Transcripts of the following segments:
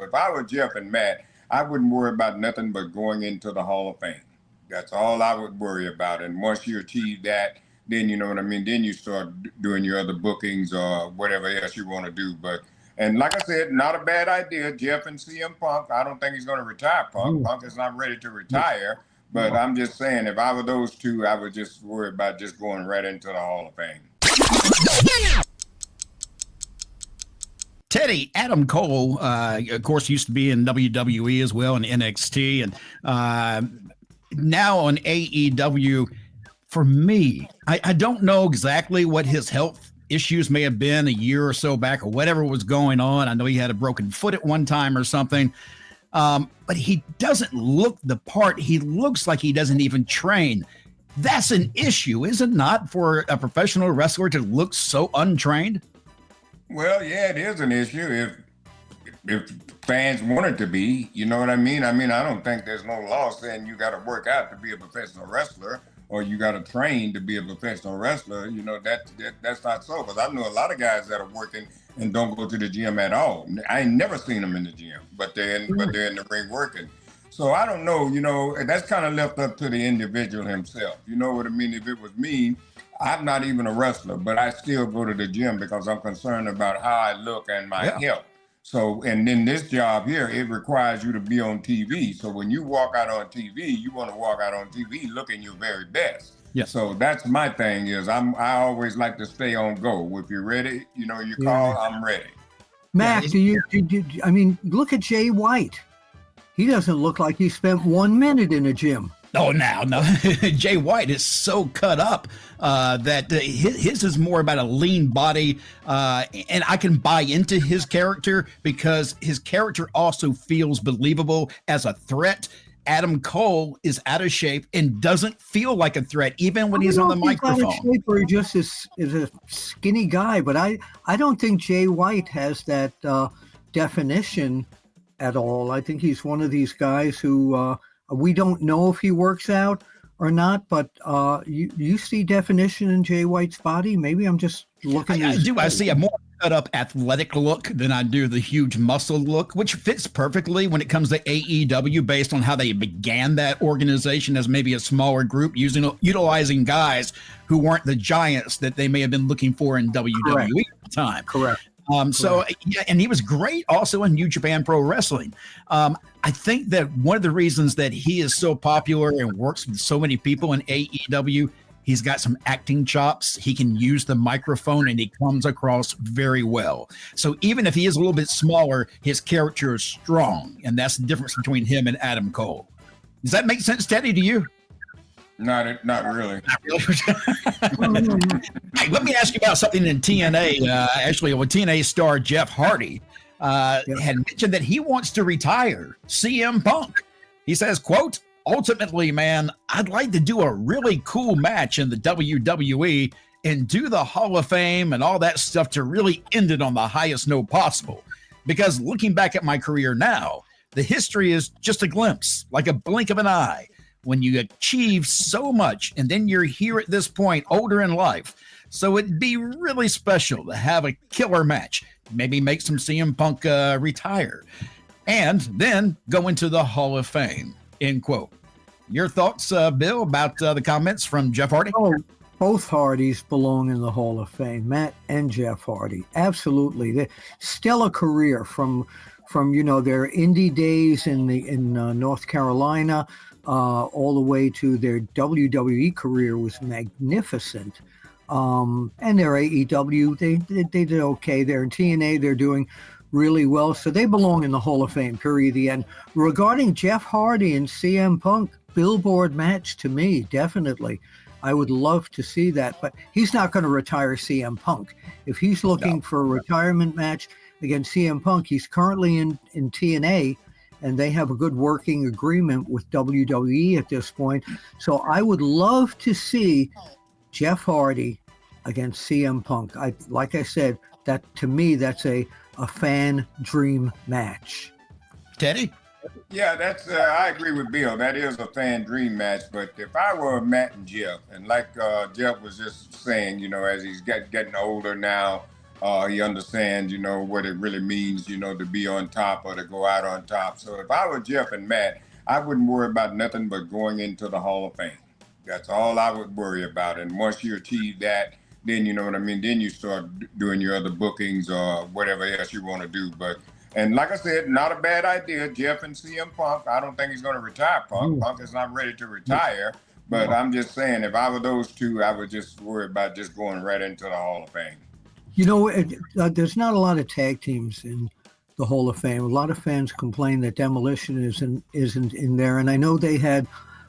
If I were Jeff and Matt, I wouldn't worry about nothing but going into the Hall of Fame. That's all I would worry about. And once you achieve that, then you know what I mean. Then you start doing your other bookings or whatever else you want to do. But and like I said, not a bad idea. Jeff and CM Punk. I don't think he's going to retire Punk. Punk is not ready to retire. But I'm just saying, if I were those two, I would just worry about just going right into the Hall of Fame. Teddy, Adam Cole, of course, used to be in WWE as well, and NXT, and now on AEW. For me, I don't know exactly what his health issues may have been a year or so back or whatever was going on. I know he had a broken foot at one time or something, but he doesn't look the part. He looks like he doesn't even train. That's an issue, is it not, for a professional wrestler to look so untrained? Well, yeah, it is an issue if fans want it to be. You know what I mean? I don't think there's no law saying you got to work out to be a professional wrestler or you got to train to be a professional wrestler. You know, that's not so. Because I know a lot of guys that are working and don't go to the gym at all. I ain't never seen them in the gym, but they're in the ring working. So I don't know, you know, that's kind of left up to the individual himself. You know what I mean? If it was me, I'm not even a wrestler, but I still go to the gym because I'm concerned about how I look and my health. So, and then this job here, it requires you to be on TV. So when you walk out on TV, you want to walk out on TV looking your very best. Yes. So that's my thing is I always like to stay on go. If you're ready, you know, you call, I'm ready. Matt, I mean, look at Jay White. He doesn't look like he spent 1 minute in a gym. Oh, no. Jay White is so cut up that his is more about a lean body. And I can buy into his character because his character also feels believable as a threat. Adam Cole is out of shape and doesn't feel like a threat, even when he's on the microphone. Out of shape or he just is a skinny guy. But I don't think Jay White has that definition at all. I think he's one of these guys who we don't know if he works out or not, but you see definition in Jay White's body. Maybe I'm just looking. I see a more cut up athletic look than I do the huge muscle look, which fits perfectly when it comes to AEW based on how they began that organization as maybe a smaller group utilizing guys who weren't the giants that they may have been looking for in WWE at the time. Correct. So, yeah, and he was great also in New Japan Pro Wrestling. I think that one of the reasons that he is so popular and works with so many people in AEW, he's got some acting chops. He can use the microphone and he comes across very well. So even if he is a little bit smaller, his character is strong. And that's the difference between him and Adam Cole. Does that make sense, Teddy, to you? Not really. Not really. Hey, let me ask you about something in TNA. Actually, with TNA star Jeff Hardy had mentioned that he wants to retire CM Punk. He says, quote, "Ultimately, man, I'd like to do a really cool match in the WWE and do the Hall of Fame and all that stuff to really end it on the highest note possible. Because looking back at my career now, the history is just a glimpse, like a blink of an eye. When you achieve so much and then you're here at this point, older in life. So it'd be really special to have a killer match, maybe make some CM Punk retire, and then go into the Hall of Fame," end quote. Your thoughts, Bill, about the comments from Jeff Hardy? Oh, both Hardys belong in the Hall of Fame, Matt and Jeff Hardy. Absolutely. They stellar career from their indie days in North Carolina, all the way to their WWE career was magnificent. And their AEW, they did okay. They're in TNA, they're doing really well. So they belong in the Hall of Fame, period, the end. Regarding Jeff Hardy and CM Punk, billboard match to me, definitely. I would love to see that, but he's not going to retire CM Punk. If he's looking for a retirement match against CM Punk, he's currently in TNA, and they have a good working agreement with WWE at this point. So I would love to see Jeff Hardy against CM Punk. Like I said, that to me, that's a fan dream match. Teddy? Yeah, that's I agree with Bill. That is a fan dream match. But if I were Matt and Jeff, and like Jeff was just saying, as he's getting older now, He understands, what it really means, to be on top or to go out on top. So if I were Jeff and Matt, I wouldn't worry about nothing but going into the Hall of Fame. That's all I would worry about. And once you achieve that, then you know what I mean. Then you start doing your other bookings or whatever else you want to do. And like I said, not a bad idea. Jeff and CM Punk. I don't think he's going to retire Punk. Punk is not ready to retire. But I'm just saying, if I were those two, I would just worry about just going right into the Hall of Fame. There's not a lot of tag teams in the Hall of Fame. A lot of fans complain that Demolition isn't in there. And I know they had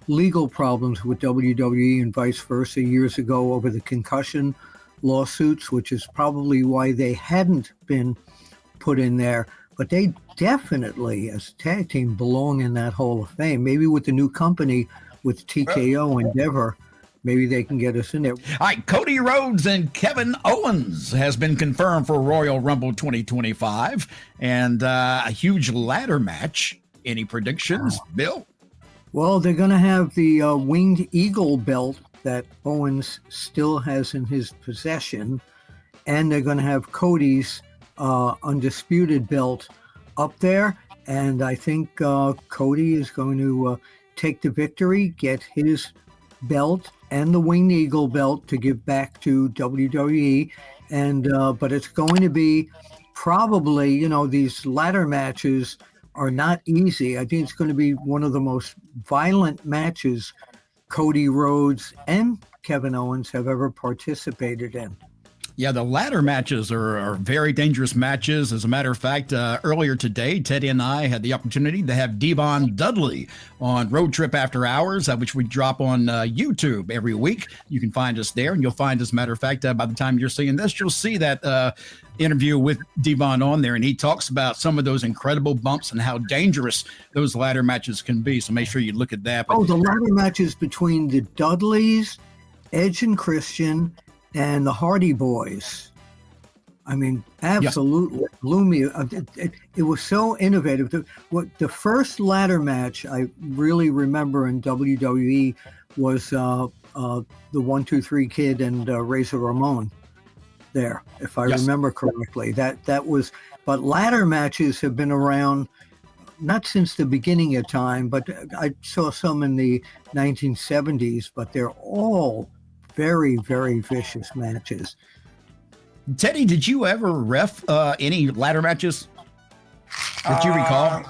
legal problems with WWE and vice versa years ago over the concussion lawsuits, which is probably why they hadn't been put in there. But they definitely, as a tag team, belong in that Hall of Fame. Maybe with the new company, with TKO Endeavor, maybe they can get us in there. All right, Cody Rhodes and Kevin Owens has been confirmed for Royal Rumble 2025, and a huge ladder match. Any predictions, Bill? Well, they're going to have the Winged Eagle belt that Owens still has in his possession, and they're going to have Cody's undisputed belt up there, and I think Cody is going to take the victory, get his belt and the Winged Eagle belt to give back to WWE, and but it's going to be probably, these ladder matches are not easy. I think it's going to be one of the most violent matches Cody Rhodes and Kevin Owens have ever participated in. Yeah, the ladder matches are very dangerous matches. As a matter of fact, earlier today, Teddy and I had the opportunity to have Devon Dudley on Road Trip After Hours, which we drop on YouTube every week. You can find us there, and you'll find, as a matter of fact, by the time you're seeing this, you'll see that interview with Devon on there, and he talks about some of those incredible bumps and how dangerous those ladder matches can be. So make sure you look at that. The ladder matches between the Dudleys, Edge and Christian, and the Hardy Boys. I mean, absolutely blew me. It was so innovative. The first ladder match I really remember in WWE was the 1-2-3 Kid and Razor Ramon. There, if I remember correctly, that was. But ladder matches have been around not since the beginning of time, but I saw some in the 1970s. But they're all very, very vicious matches. Teddy, did you ever ref any ladder matches that you recall?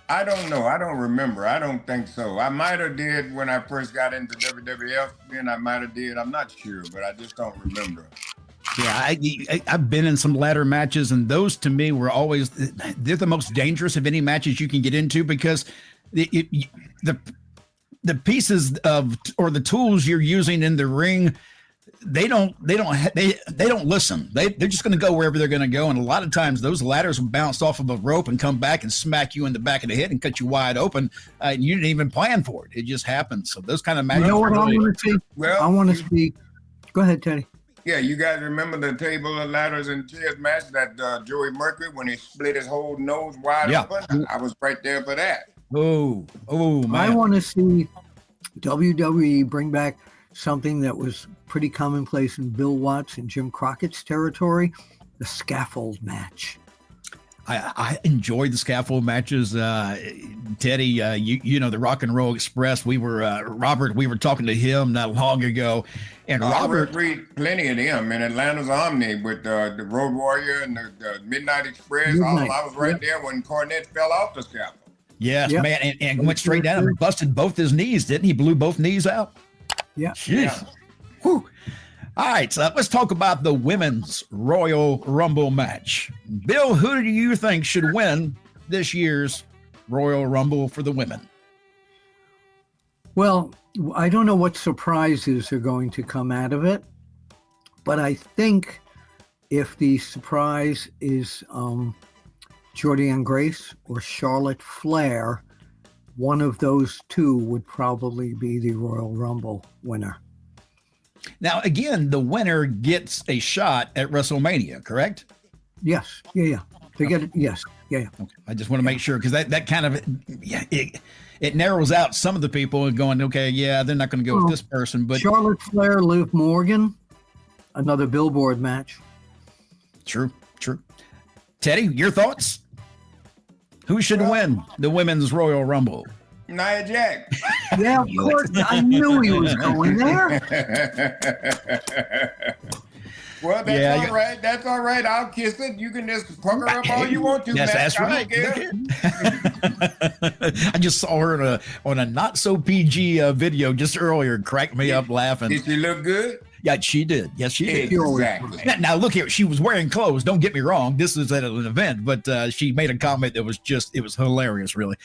I don't know. I don't remember. I don't think so. I might have did when I first got into WWF. Then I might have did. I'm not sure, but I just don't remember. Yeah, I've been in some ladder matches, and those to me were always, they're the most dangerous of any matches you can get into, because the pieces of, or the tools you're using in the ring, they don't listen. They're just going to go wherever they're going to go. And a lot of times those ladders will bounce off of a rope and come back and smack you in the back of the head and cut you wide open. And you didn't even plan for it. It just happens. So those kind of matches. You know what I want to see? Well, I want to see. Go ahead, Teddy. Yeah, you guys remember the table of ladders and chairs match that Joey Mercury, when he split his whole nose wide open? I was right there for that. Oh, man. I want to see WWE bring back something that was pretty commonplace in Bill Watts and Jim Crockett's territory, the scaffold match. I enjoyed the scaffold matches. Teddy, you know, the Rock and Roll Express, we were, Robert, we were talking to him not long ago. And Robert, read plenty of them in Atlanta's Omni with the Road Warrior and the Midnight Express. I was right there when Cornette fell off the scaffold. Yes, man, and went straight down and busted both his knees, didn't he? Blew both knees out. Yeah. Jeez. Whew. All right, so let's talk about the women's Royal Rumble match. Bill, who do you think should win this year's Royal Rumble for the women? Well, I don't know what surprises are going to come out of it, but I think if the surprise is Jordynne Grace or Charlotte Flair, one of those two would probably be the Royal Rumble winner. Now, again, the winner gets a shot at WrestleMania, correct? Yes. Yeah. They get it. Yes. Yeah. Okay. I just want to make sure, because that kind of, it narrows out some of the people and going, okay, yeah, they're not going to go with this person. But Charlotte Flair, Liv Morgan, another Billboard match. True. Teddy, your thoughts? Who should win the Women's Royal Rumble? Nia Jax. Yeah, of course. I knew he was going there. Well, that's all right. That's all right. I'll kiss it. You can just pucker up all you want to. Yes, Matt. that's right. I just saw her on a not so PG video just earlier, cracked me up laughing. Did she look good? Yeah, she did. Yes, she did. Exactly. Now look here. She was wearing clothes. Don't get me wrong. This is at an event, but she made a comment that was it was hilarious, really.